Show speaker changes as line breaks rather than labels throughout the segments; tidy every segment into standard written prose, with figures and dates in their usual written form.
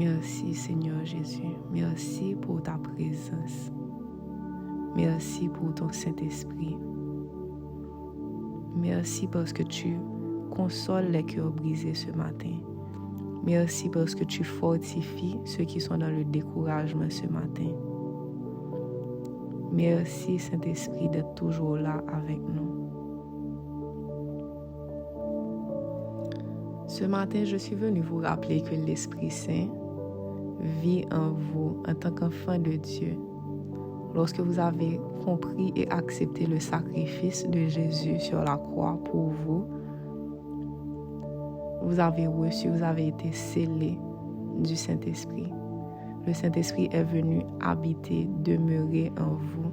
Merci Seigneur Jésus. Merci pour ta présence. Merci pour ton Saint-Esprit. Merci parce que tu consoles les cœurs brisés ce matin. Merci parce que tu fortifies ceux qui sont dans le découragement ce matin. Merci Saint-Esprit d'être toujours là avec nous. Ce matin, je suis venue vous rappeler que l'Esprit Saint vit en vous en tant qu'enfant de Dieu. Lorsque vous avez compris et accepté le sacrifice de Jésus sur la croix pour vous, vous avez reçu, vous avez été scellé du Saint-Esprit. Le Saint-Esprit est venu habiter, demeurer en vous.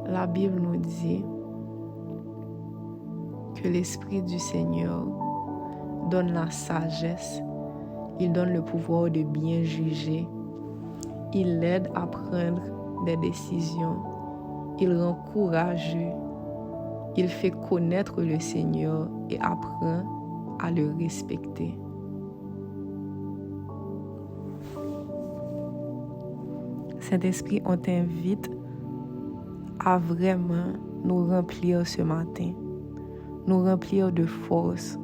La Bible nous dit que l'Esprit du Seigneur donne la sagesse, il donne le pouvoir de bien juger, il aide à prendre des décisions, il rend courageux, il fait connaître le Seigneur et apprend à le respecter. Saint-Esprit, on t'invite à vraiment nous remplir ce matin, nous remplir de force.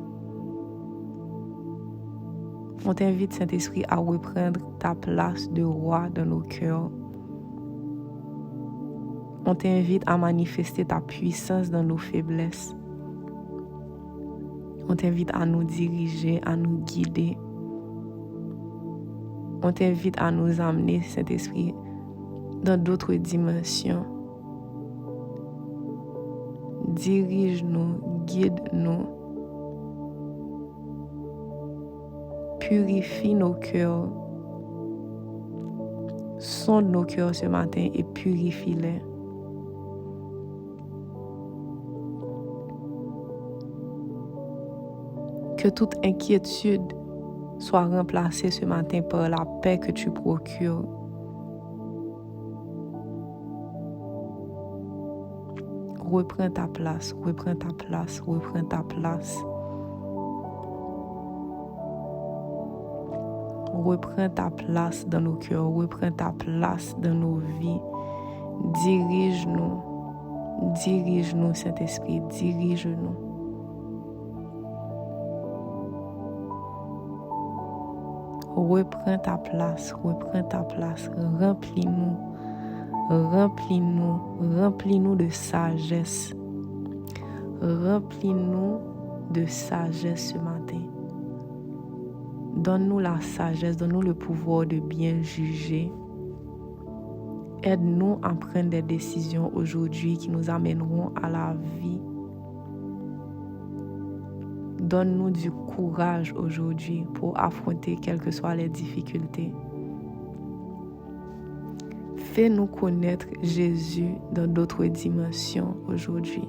On t'invite, Saint-Esprit, à reprendre ta place de roi dans nos cœurs. On t'invite à manifester ta puissance dans nos faiblesses. On t'invite à nous diriger, à nous guider. On t'invite à nous amener, Saint-Esprit, dans d'autres dimensions. Dirige-nous, guide-nous. Purifie nos cœurs. Sonde nos cœurs ce matin et purifie-les. Que toute inquiétude soit remplacée ce matin par la paix que tu procures. Reprends ta place, reprends ta place, reprends ta place. Reprends ta place dans nos cœurs, reprends ta place dans nos vies. Dirige-nous, Saint-Esprit, dirige-nous. Reprends ta place, remplis-nous. Remplis-nous de sagesse. Remplis-nous de sagesse ce matin. Donne-nous la sagesse, donne-nous le pouvoir de bien juger. Aide-nous à prendre des décisions aujourd'hui qui nous amèneront à la vie. Donne-nous du courage aujourd'hui pour affronter quelles que soient les difficultés. Fais-nous connaître Jésus dans d'autres dimensions aujourd'hui.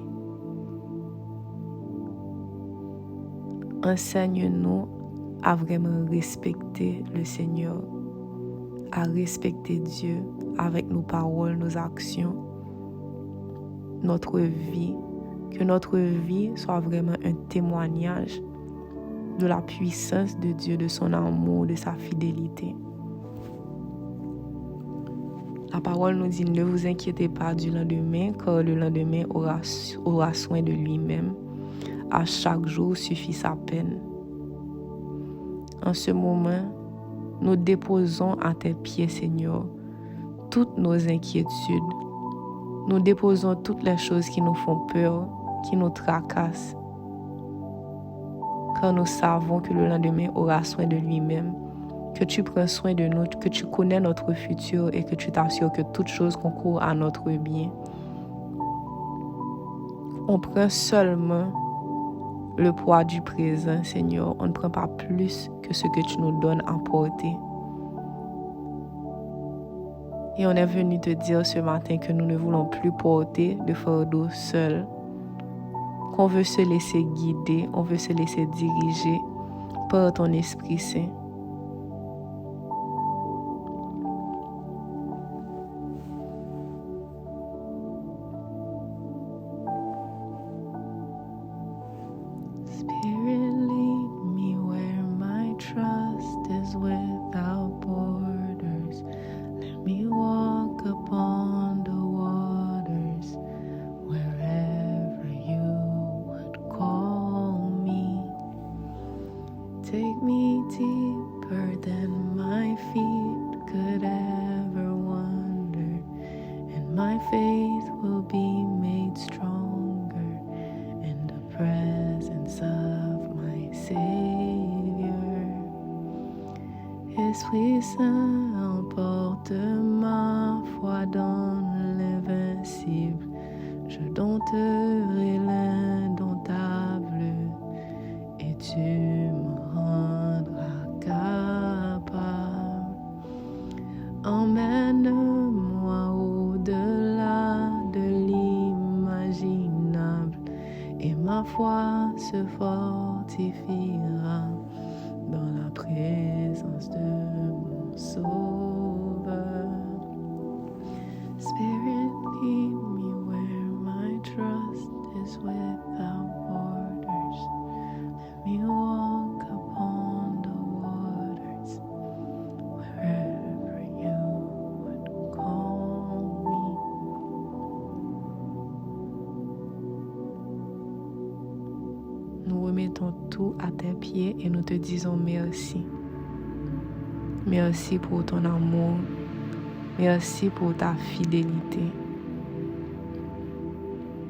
Enseigne-nous à vraiment respecter le Seigneur, à respecter Dieu avec nos paroles, nos actions, notre vie. Que notre vie soit vraiment un témoignage de la puissance de Dieu, de son amour, de sa fidélité. La parole nous dit, ne vous inquiétez pas du lendemain, car le lendemain aura soin de lui-même. À chaque jour suffit sa peine. En ce moment, nous déposons à tes pieds, Seigneur, toutes nos inquiétudes. Nous déposons toutes les choses qui nous font peur, qui nous tracassent. Car nous savons que le lendemain aura soin de lui-même, que tu prends soin de nous, que tu connais notre futur et que tu t'assures que toute chose concourt à notre bien. On prend seulement le poids du présent, Seigneur. On ne prend pas plus que ce que tu nous donnes à porter. Et on est venu te dire ce matin que nous ne voulons plus porter de fardeau seul, qu'on veut se laisser guider, on veut se laisser diriger par ton Esprit Saint. take me deeper than my feet could ever wander, and my faith will be made stronger in the presence of my Savior. Esprit Saint, emporte ma foi dans l'invincible, je dompterai l'indomptable, et tu me rendras capable. Emmène-moi au-delà de l'imaginable, et ma foi se fortifiera dans la présence de mon Sauveur. Spirit, lead me where my trust is without borders. Let me walk upon the waters wherever you would call me. Nous remettons tout à tes pieds et nous te disons merci. Merci pour ton amour. Merci pour ta fidélité.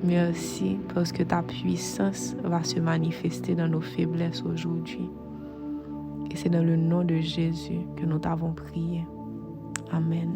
Merci parce que ta puissance va se manifester dans nos faiblesses aujourd'hui. Et c'est dans le nom de Jésus que nous t'avons prié. Amen.